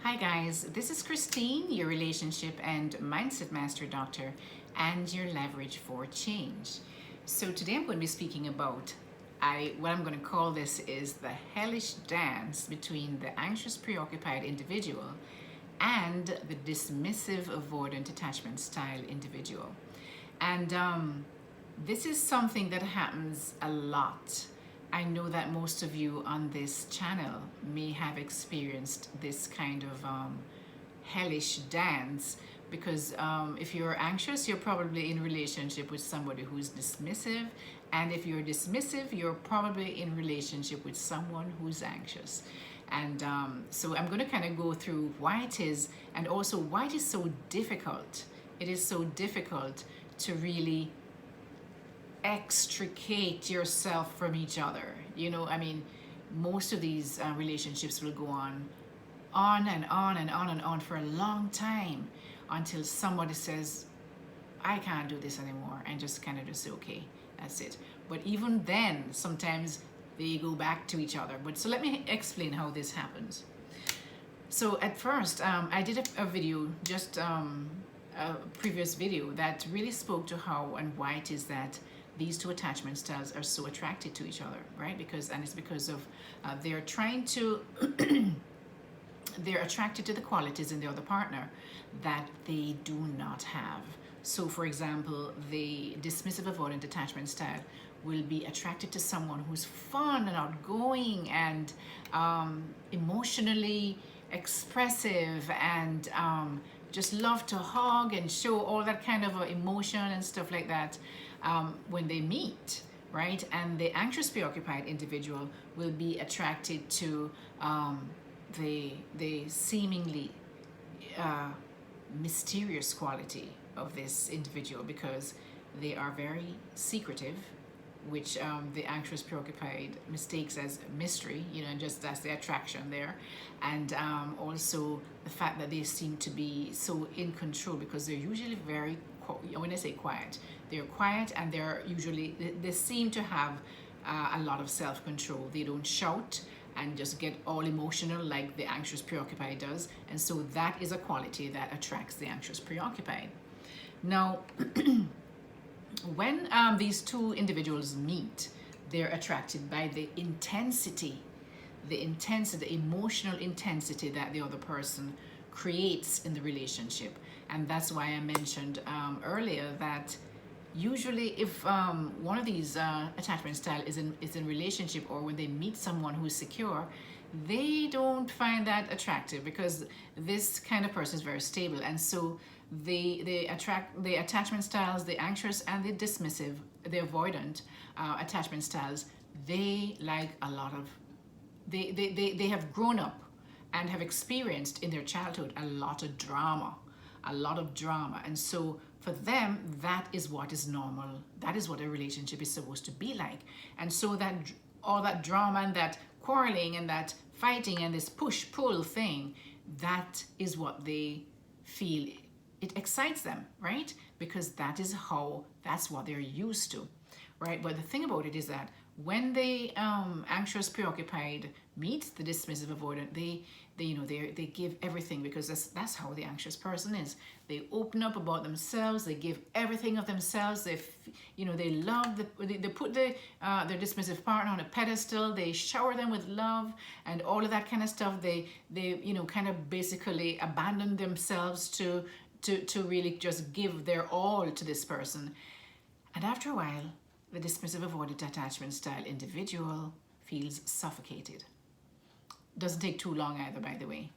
Hi guys, this is Christine, your relationship and mindset master doctor and your leverage for change. So today I'm going to be speaking about what I'm going to call this is the hellish dance between the anxious preoccupied individual and the dismissive avoidant attachment style individual. And this is something that happens a lot. I know that most of you on this channel may have experienced this kind of hellish dance because if you're anxious, you're probably in relationship with somebody who's dismissive, and if you're dismissive, you're probably in relationship with someone who's anxious. And so I'm going to kind of go through why it is, and also why it is so difficult. It is so difficult to really extricate yourself from each other. Most of these relationships will go on and on and on and on for a long time until somebody says, I can't do this anymore, and just kind of just say, okay, that's it. But even then, sometimes they go back to each other. But so let me explain how this happens. So at first, I did a video, just a previous video that really spoke to how and why it is that these two attachment styles are so attracted to each other, right? It's because of they're trying to they're attracted to the qualities in the other partner that they do not have. So for example, the dismissive avoidant attachment style will be attracted to someone who's fun and outgoing and emotionally expressive and just love to hug and show all that kind of emotion and stuff like that when they meet, right? And the anxious preoccupied individual will be attracted to the seemingly mysterious quality of this individual because they are very secretive, which the anxious preoccupied mistakes as mystery, and just that's the attraction there. And also the fact that they seem to be so in control because they're usually very, when I say quiet, they're quiet, and they seem to have a lot of self-control. They don't shout and just get all emotional like the anxious preoccupied does. And so that is a quality that attracts the anxious preoccupied. Now, when these two individuals meet, they're attracted by the intensity, the emotional intensity that the other person creates in the relationship. And that's why I mentioned earlier that usually if one of these attachment style is in relationship, or when they meet someone who's secure, they don't find that attractive because this kind of person is very stable. And so they attract the attachment styles, the anxious and the dismissive, the avoidant attachment styles. They like a lot of, they have grown up and have experienced in their childhood a lot of drama. And so for them, that is what is normal. That is what a relationship is supposed to be like. And so that all that drama and that quarreling and that fighting and this push-pull thing, that is what they feel. It excites them, right? Because that's what they're used to, right? But the thing about it is that when the anxious preoccupied meet the dismissive avoidant, they give everything, because that's how the anxious person is. They open up about themselves. They give everything of themselves. They love they put their dismissive partner on a pedestal. They shower them with love and all of that kind of stuff. They kind of basically abandon themselves to really just give their all to this person. And after a while, the dismissive avoidant attachment style individual feels suffocated. Doesn't take too long either, by the way.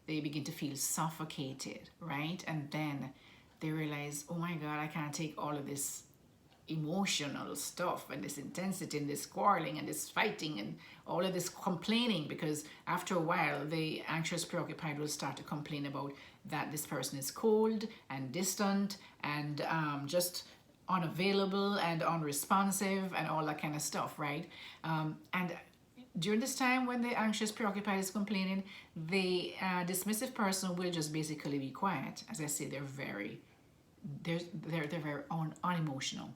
They begin to feel suffocated, right? And then they realize, oh my God, I can't take all of this emotional stuff and this intensity and this quarreling and this fighting and all of this complaining, because after a while the anxious preoccupied will start to complain about that this person is cold and distant and just unavailable and unresponsive and all that kind of stuff, right? And during this time when the anxious preoccupied is complaining, the dismissive person will just basically be quiet. As I say, they're very unemotional,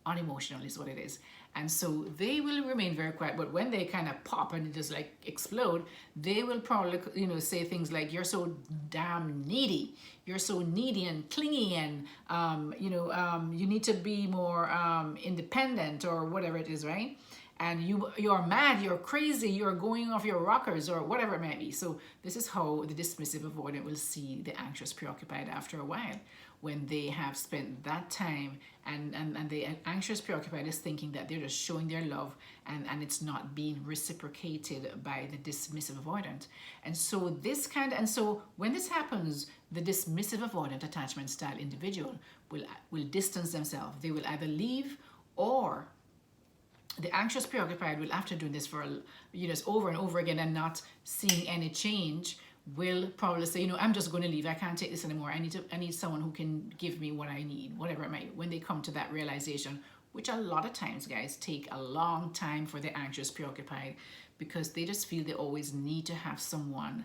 unemotional is what it is. And so they will remain very quiet, but when they kind of pop and just like explode, they will probably, you know, say things like, you're so damn needy, you're so needy and clingy, and you need to be more independent, or whatever it is, right? And you're mad, you're crazy, you're going off your rockers, or whatever it might be. So this is how the dismissive avoidant will see the anxious preoccupied after a while, when they have spent that time, and the anxious preoccupied is thinking that they're just showing their love, and it's not being reciprocated by the dismissive avoidant. And so when this happens, the dismissive avoidant attachment style individual will distance themselves. They will either leave, or the anxious preoccupied will, after doing this for over and over again and not seeing any change, will probably say, I'm just going to leave. I can't take this anymore. I need someone who can give me what I need, whatever it might be. When they come to that realization, which a lot of times, guys, take a long time for the anxious preoccupied, because they just feel they always need to have someone,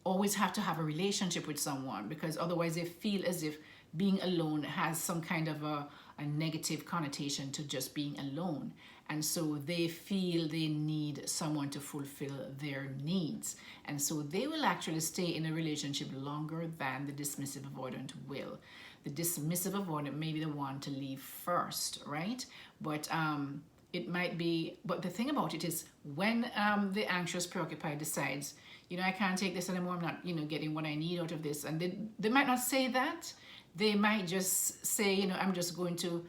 always have to have a relationship with someone, because otherwise they feel as if being alone has some kind of a negative connotation to just being alone. And so they feel they need someone to fulfill their needs. And so they will actually stay in a relationship longer than the dismissive avoidant will. The dismissive avoidant may be the one to leave first, right? But it might be, but the thing about it is, when the anxious preoccupied decides, I can't take this anymore, I'm not, getting what I need out of this. And they might not say that. They might just say, I'm just going to,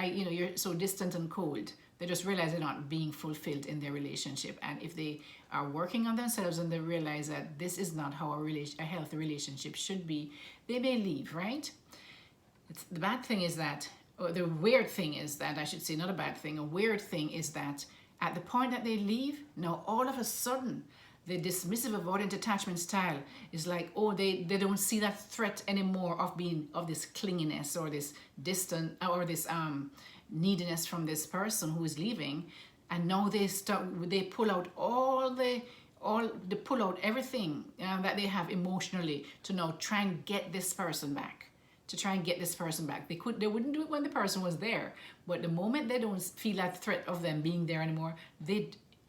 you're so distant and cold. They just realize they're not being fulfilled in their relationship. And if they are working on themselves and they realize that this is not how a healthy relationship should be, they may leave, right? The bad thing is that, or the weird thing is that, I should say, not a bad thing, a weird thing is that at the point that they leave, now all of a sudden, the dismissive avoidant attachment style is like, they don't see that threat anymore of this clinginess, or this distant, or this neediness from this person who is leaving. And now they pull out they pull out everything that they have emotionally to now try and get this person back. They wouldn't do it when the person was there, but the moment they don't feel that threat of them being there anymore,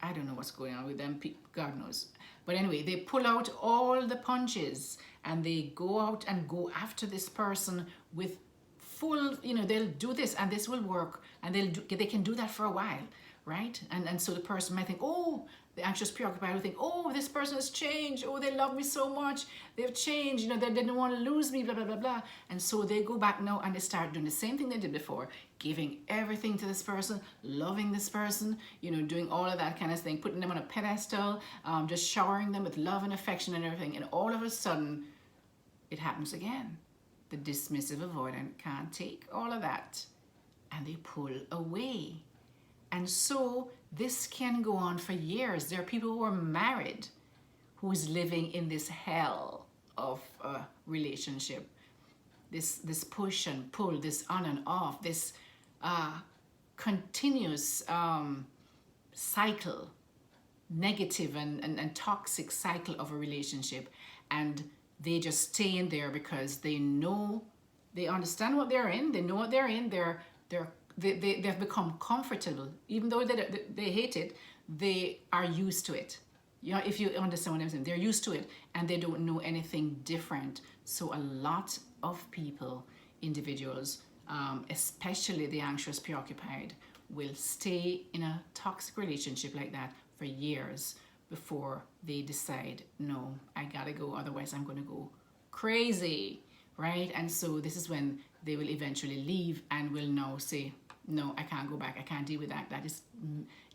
I don't know what's going on with them, God knows. But anyway, they pull out all the punches, and they go out and go after this person with full, they'll do this and this will work, and they can do that for a while, right? And so the person might think, the anxious preoccupied will think, this person has changed. They love me so much. They've changed. They didn't want to lose me, blah, blah, blah, blah. And so they go back now and they start doing the same thing they did before, giving everything to this person, loving this person, doing all of that kind of thing, putting them on a pedestal, just showering them with love and affection and everything. And all of a sudden, it happens again. The dismissive avoidant can't take all of that, and they pull away. And so this can go on for years. There are people who are married who is living in this hell of a relationship, this push and pull, this on and off, this continuous cycle, negative and toxic cycle of a relationship. And they just stay in there because they understand what they're in, they know what they're in, they've become comfortable. Even though they hate it, they are used to it. If you understand what I'm saying, they're used to it, and they don't know anything different. So a lot of people, individuals, especially the anxious preoccupied, will stay in a toxic relationship like that for years before they decide, no, I gotta go, otherwise I'm gonna go crazy, right? And so this is when they will eventually leave and will now say, no, I can't go back, I can't deal with that. That is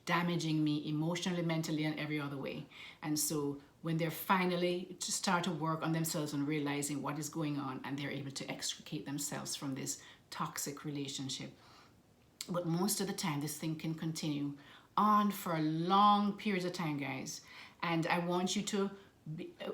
damaging me emotionally, mentally, and every other way. And so when they're finally to start to work on themselves and realizing what is going on, and they're able to extricate themselves from this toxic relationship. But most of the time, this thing can continue on for long periods of time, guys. And I want you to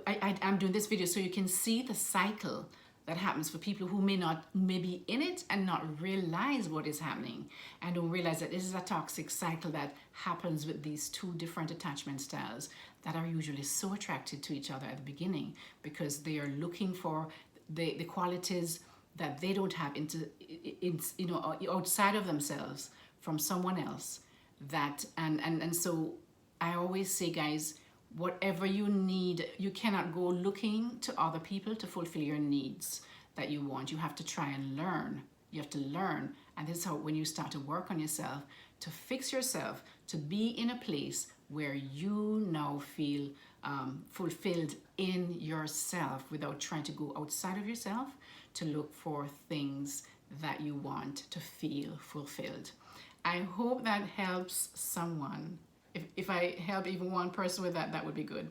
I'm doing this video so you can see the cycle that happens for people who may be in it and not realize what is happening, and don't realize that this is a toxic cycle that happens with these two different attachment styles that are usually so attracted to each other at the beginning, because they are looking for the qualities that they don't have outside of themselves, from someone else. That and so I always say, guys, whatever you need, you cannot go looking to other people to fulfill your needs that you want. You have to try and learn. You have to learn. And this is how, when you start to work on yourself, to fix yourself, to be in a place where you now feel fulfilled in yourself, without trying to go outside of yourself to look for things that you want to feel fulfilled. I hope that helps someone. If I help even one person with that, that would be good.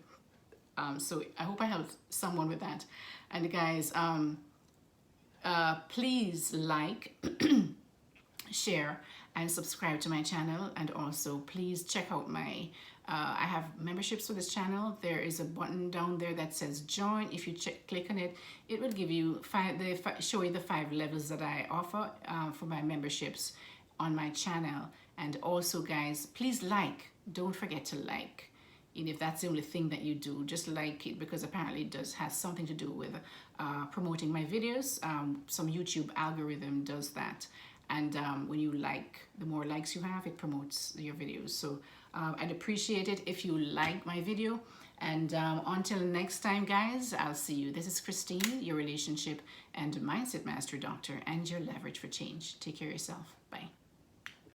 So I hope I helped someone with that. And guys, please like, share, and subscribe to my channel. And also please check out my I have memberships for this channel. There is a button down there that says join. If you click on it, it will give you show you the 5 levels that I offer for my memberships on my channel. And also, guys, please like. Don't forget to like. And if that's the only thing that you do, just like it, because apparently it has something to do with promoting my videos. Some YouTube algorithm does that. And when you like, the more likes you have, it promotes your videos. So I'd appreciate it if you like my video. And until next time, guys, I'll see you. This is Christine, your relationship and mindset master doctor, and your leverage for change. Take care of yourself. Bye.